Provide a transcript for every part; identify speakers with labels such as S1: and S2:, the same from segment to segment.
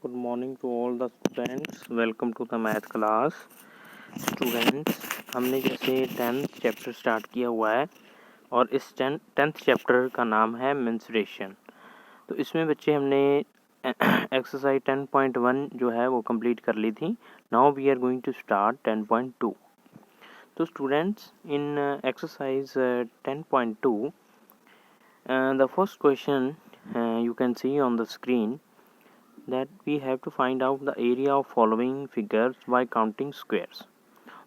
S1: Good morning to all the students. Welcome to the math class. Students, हमने जैसे 10th chapter start किया हुआ है और इस 10th चैप्टर का नाम है मेंस्ट्रुएशन। तो इसमें बच्चे हमने एक्सरसाइज 10.1 जो है वो कंप्लीट कर ली थी। Now we are going to start 10.2। तो students, in exercise 10.2 the first question you can see on the screen that we have to find out the area of following figures by counting squares.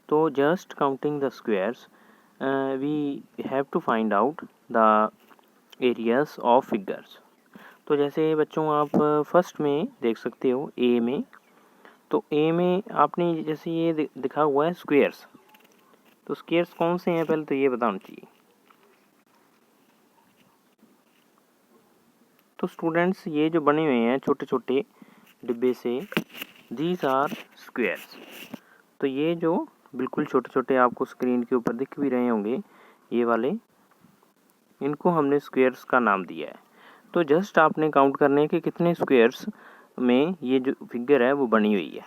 S1: So just counting the squares, we have to find out the areas of figures. तो जैसे बच्चों आप first में देख सकते हो ए में, तो ए में आपने जैसे ये दिखा हुआ है स्क्वेयर्स, तो स्क्वेयर्स कौन से हैं पहले तो ये बताना चाहिए। तो स्टूडेंट्स, ये जो बने हुए हैं छोटे छोटे डिब्बे से, दीज आर स्क्वेयर्स। तो ये जो बिल्कुल छोटे छोटे आपको स्क्रीन के ऊपर दिख भी रहे होंगे, ये वाले, इनको हमने स्क्वेयर्स का नाम दिया है। तो जस्ट आपने काउंट करने के कितने स्क्वेयर्स में ये जो फिगर है वो बनी हुई है।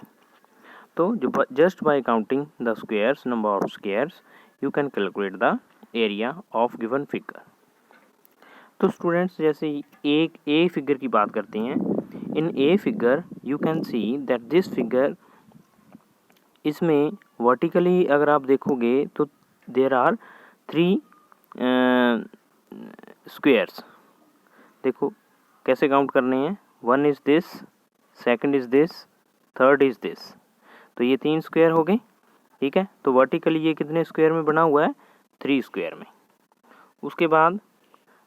S1: तो जो just by counting the squares, number of squares, you can calculate the area of given figure. तो स्टूडेंट्स, जैसे एक ए फिगर की बात करते हैं, in A figure you can see that this figure, इसमें वर्टिकली अगर आप देखोगे तो देर आर 3 स्क्वेयर्स। देखो कैसे काउंट करने हैं, 1 is this, second is this, third is this. तो ये 3 स्क्वेयर हो गए, ठीक है। तो वर्टिकली ये कितने स्क्वेयर में बना हुआ है, 3 स्क्वेयर में। उसके बाद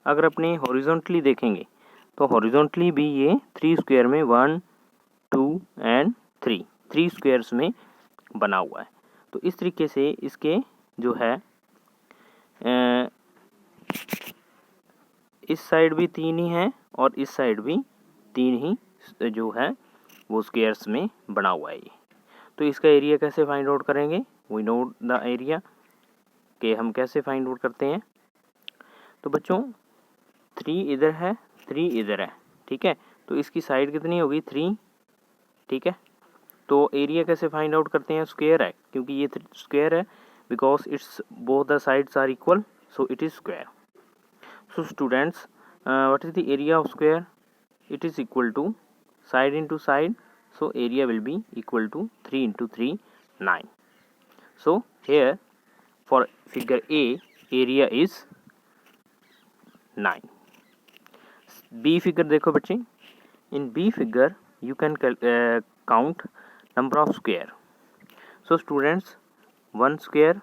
S1: अगर अपने हॉरिजॉन्टली देखेंगे तो हॉरिजॉन्टली भी ये 3 स्क्वेयर में 1, 2 एंड 3 स्क्वेयर्स में बना हुआ है। तो इस तरीके से इसके जो है इस साइड भी 3 ही हैं और इस साइड भी 3 ही जो है वो स्क्वेयर्स में बना हुआ है ये। तो इसका एरिया कैसे फाइंड आउट करेंगे, वी नो द एरिया के हम कैसे फाइंड आउट करते हैं। तो बच्चों 3 इधर है, 3 इधर है, ठीक है। तो इसकी साइड कितनी होगी, 3, ठीक है। तो एरिया कैसे फाइंड आउट करते हैं, स्क्वायर है, क्योंकि ये स्क्वायर है, because it's both the sides are equal, so it is square. So students, what is the area of square, it is equal to side into side, so area will be equal to 3 into 3, 9. So here for figure A, area is 9. B figure देखो बच्चे, in B figure you can count number of square. So students, 1 square,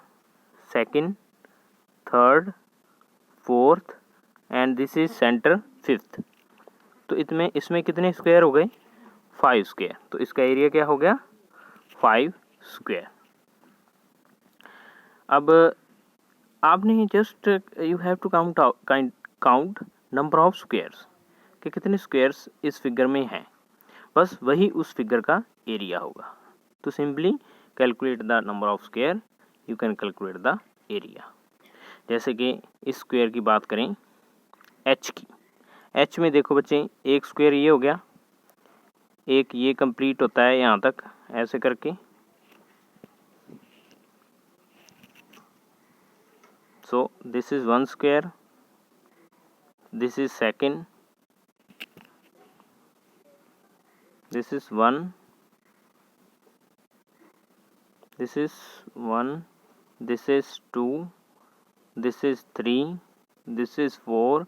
S1: second, third, fourth and this is center 5th. तो इसमें कितने square हो गए, 5 square. तो इसका area क्या हो गया, 5 स्क्वायर। अब आपने just you have to count number of squares कि कितने स्क्वायर्स इस फिगर में हैं, बस वही उस फिगर का एरिया होगा। तो simply calculate the number of square, you can calculate the area. जैसे कि इस स्क्वायर की बात करें, एच की, एच में देखो बच्चे, एक स्क्वायर ये हो गया, एक ये कंप्लीट होता है यहाँ तक ऐसे करके। So this is 1 square, this is second, this is 1, this is 1, this is 2, this is 3, this is 4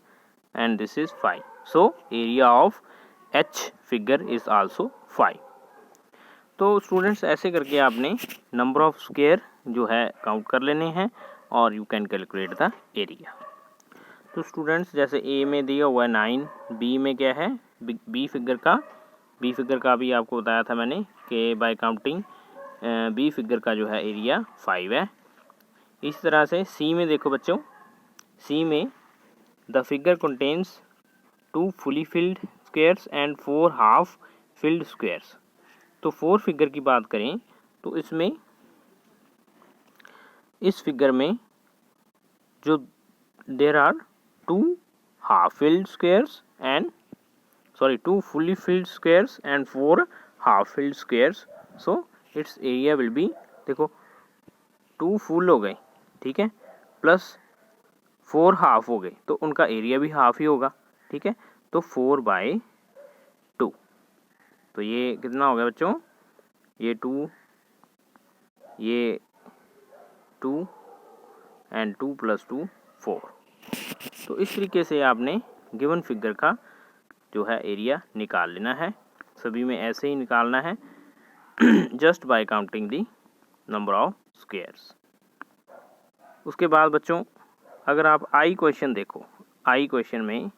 S1: and this is 5. So area of H figure is also 5. तो स्टूडेंट्स, ऐसे करके आपने नंबर ऑफ स्क्वायर जो है count कर लेने हैं और you can calculate the area. तो स्टूडेंट्स, जैसे ए में दिया हुआ है 9, बी में क्या है, बी फिगर का भी आपको बताया था मैंने कि बाय काउंटिंग बी फिगर का जो है एरिया 5 है। इस तरह से सी में देखो बच्चों, सी में the figure contains 2 fully filled squares and 4 half filled squares. तो 4 फिगर की बात करें तो इसमें, इस फिगर में जो there are 2 half filled squares and 2 fully filled squares and 4 half filled squares, so its area will be, देखो 2 फुल हो गए, ठीक है, प्लस 4 हाफ हो गए, तो उनका एरिया भी हाफ ही होगा, ठीक है। तो 4/2, तो ये कितना हो गया बच्चों, ये 2, ये 2 एंड 2 + 2 4। तो इस तरीके से आपने गिवन फिगर का जो है एरिया निकाल लेना है। सभी में ऐसे ही निकालना है just by counting the number of squares. उसके बाद बच्चों अगर आप आई क्वेश्चन देखो, आई क्वेश्चन में,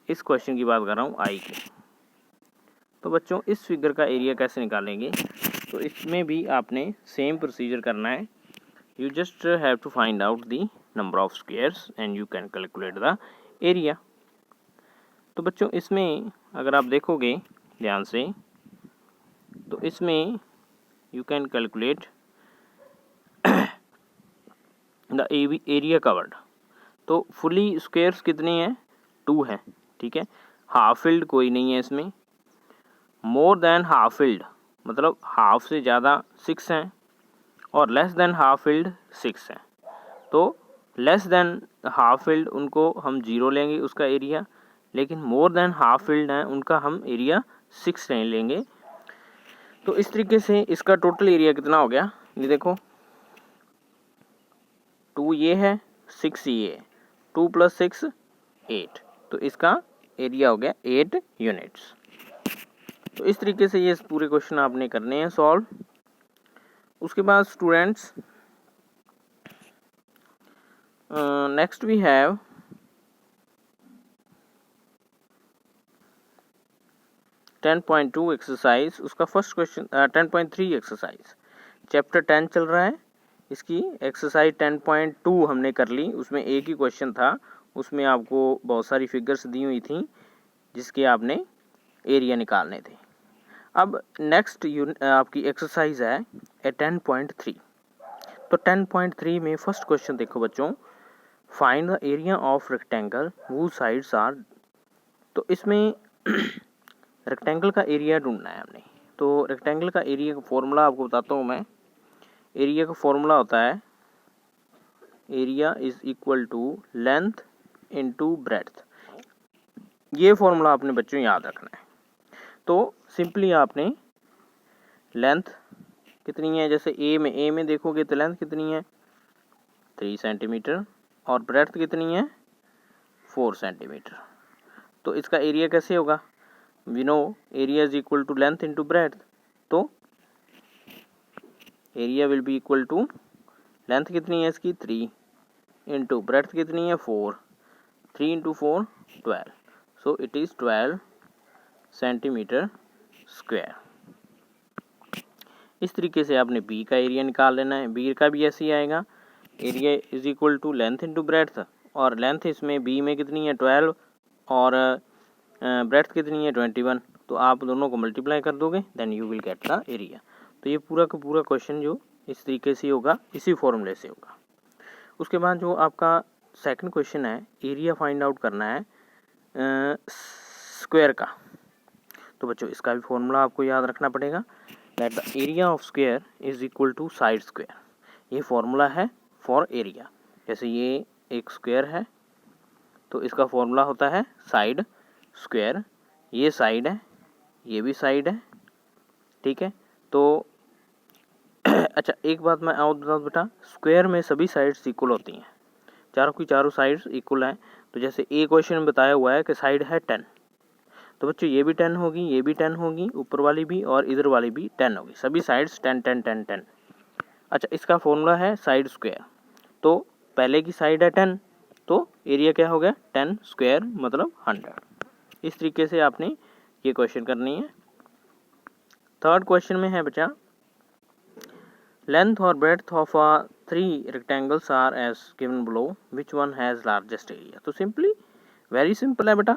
S1: इस क्वेश्चन की बात कर रहा हूँ आई की, तो बच्चों इस फिगर का एरिया कैसे निकालेंगे, तो इसमें भी आपने सेम प्रोसीजर करना है। You just have to find out the number of squares and you can calculate the area. तो बच्चों इसमें अगर आप देखोगे ध्यान से, तो इसमें you can calculate the area covered. तो फुली स्क्वायर्स कितने हैं, 2 हैं, ठीक है। हाफ फिल्ड कोई नहीं है इसमें। मोर देन हाफ फिल्ड मतलब हाफ से ज़्यादा 6 हैं, और लेस देन हाफ फिल्ड 6 हैं। तो लेस देन हाफ फिल्ड उनको हम 0 लेंगे उसका एरिया, लेकिन मोर देन हाफ फिल्ड हैं उनका हम एरिया 6 नहीं लेंगे। तो इस तरीके से इसका टोटल एरिया कितना हो गया, ये देखो 2 ये है, 6 ये है, 2 + 6 8, तो इसका एरिया हो गया 8 यूनिट्स। तो इस तरीके से ये पूरे क्वेश्चन आपने करने हैं सॉल्व। उसके बाद students next we have (10.2) exercise. उसका फर्स्ट क्वेश्चन 10.3 एक्सरसाइज, चैप्टर 10 चल रहा है, इसकी एक्सरसाइज 10.2 हमने कर ली। उसमें एक ही क्वेश्चन था, उसमें आपको बहुत सारी फिगर्स दी हुई थी जिसके आपने एरिया निकालने थे। अब नेक्स्ट आपकी एक्सरसाइज है 10.3। तो 10.3 में फर्स्ट क्वेश्चन देखो बच्चों, find the area of rectangle whose sides are. तो इसमें रेक्टेंगल का एरिया ढूंढना है हमने। तो रेक्टेंगल का एरिया का फॉर्मूला आपको बताता हूँ मैं। एरिया का फॉर्मूला होता है area is equal to length into breadth. ये फॉर्मूला आपने बच्चों याद रखना है। तो सिंपली आपने लेंथ कितनी है, जैसे ए में देखोगे तो लेंथ कितनी है 3 सेंटीमीटर, और ब्रेड्थ कितनी है 4 सेंटीमीटर। तो इसका एरिया कैसे होगा, we know area is equal to length into breadth. तो area will be equal to length कितनी है इसकी 3 इंटू ब्रेड्थ कितनी है 4, 3 × 4 12, so it is 12 centimetre square. इस तरीके से आपने बी का एरिया निकाल लेना है। बी का भी ऐसे ही आएगा, area is equal to length into breadth, और लेंथ इसमें बी में कितनी है 12 और ब्रेड्थ कितनी है 21। तो आप दोनों को मल्टीप्लाई कर दोगे, then you will get the area. तो ये पूरा का पूरा क्वेश्चन जो इस तरीके से होगा, इसी फॉर्मूले से होगा। उसके बाद जो आपका सेकंड क्वेश्चन है, एरिया फाइंड आउट करना है स्क्वायर का। तो बच्चों इसका भी फॉर्मूला आपको याद रखना पड़ेगा, that the area of square is equal to side square. ये फॉर्मूला है फॉर एरिया। जैसे ये एक स्क्वायर है तो इसका फॉर्मूला होता है साइड स्क्वायर। ये साइड है, ये भी साइड है, ठीक है। तो अच्छा एक बात मैं और बता दूं बेटा, स्क्वायर में सभी साइड्स इक्वल होती हैं, चारों की चारों साइड्स इक्वल हैं। तो जैसे ए क्वेश्चन में बताया हुआ है कि साइड है 10, तो बच्चों ये भी 10 होगी, ये भी 10 होगी, ऊपर वाली भी और इधर वाली भी 10 होगी, सभी साइड्स 10 10 10 10। अच्छा इसका फॉर्मूला है साइड स्क्वायर। तो पहले की साइड है 10, तो एरिया क्या हो गया 10 स्क्वायर मतलब 100। इस तरीके से आपने ये क्वेश्चन करनी है। थर्ड क्वेश्चन में है बच्चा, लेंथ और breadth of 3 rectangles are as given below, which one has largest area. तो सिंपली वेरी सिंपल है बेटा,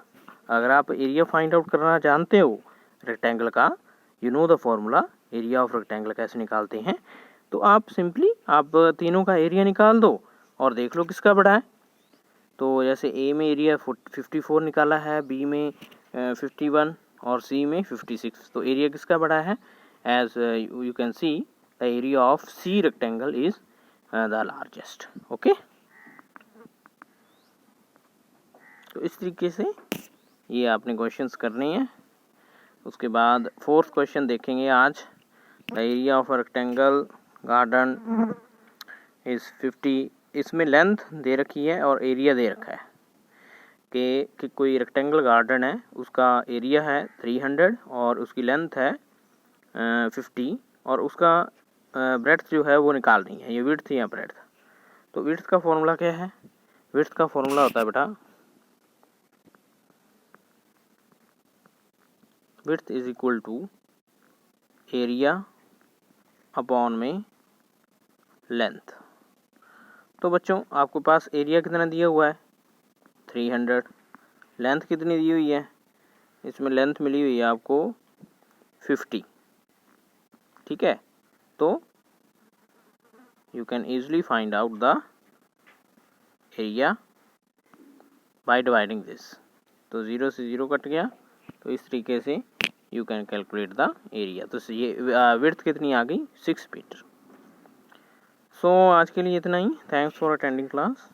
S1: अगर आप एरिया फाइंड आउट करना जानते हो रेक्टेंगल का, you know the formula area of rectangle कैसे निकालते हैं, तो आप सिंपली आप तीनों का एरिया निकाल दो और देख लो किसका बड़ा है। तो जैसे ए में एरिया 54 निकाला है, बी में 51 और सी में 56। तो एरिया किसका बड़ा है? As you can see the area of C rectangle is the largest. Okay, तो इस तरीके से ये आपने क्वेश्चंस करने हैं। उसके बाद फोर्थ क्वेश्चन देखेंगे आज। The area of a rectangle garden is 50। इसमें लेंथ दे रखी है और एरिया दे रखा है कि कोई रेक्टेंगल गार्डन है, उसका एरिया है 300 और उसकी लेंथ है 50 और उसका ब्रेड्थ जो है वो निकालनी है। ये विड्थ या ब्रेड्थ। तो विड्थ का फॉर्मूला क्या है? विड्थ का फॉर्मूला होता है बेटा, width is equal to area upon में लेंथ। तो बच्चों आपके पास एरिया कितना दिया हुआ है? 300। लेंथ कितनी दी हुई है? इसमें लेंथ मिली हुई है आपको 50। ठीक है, तो you can easily find out the area by dividing this. तो 0 से 0 कट गया, तो इस तरीके से you can calculate the area. तो ये विड्थ कितनी आ गई? 6 मीटर। सो आज के लिए इतना ही। Thanks for attending class.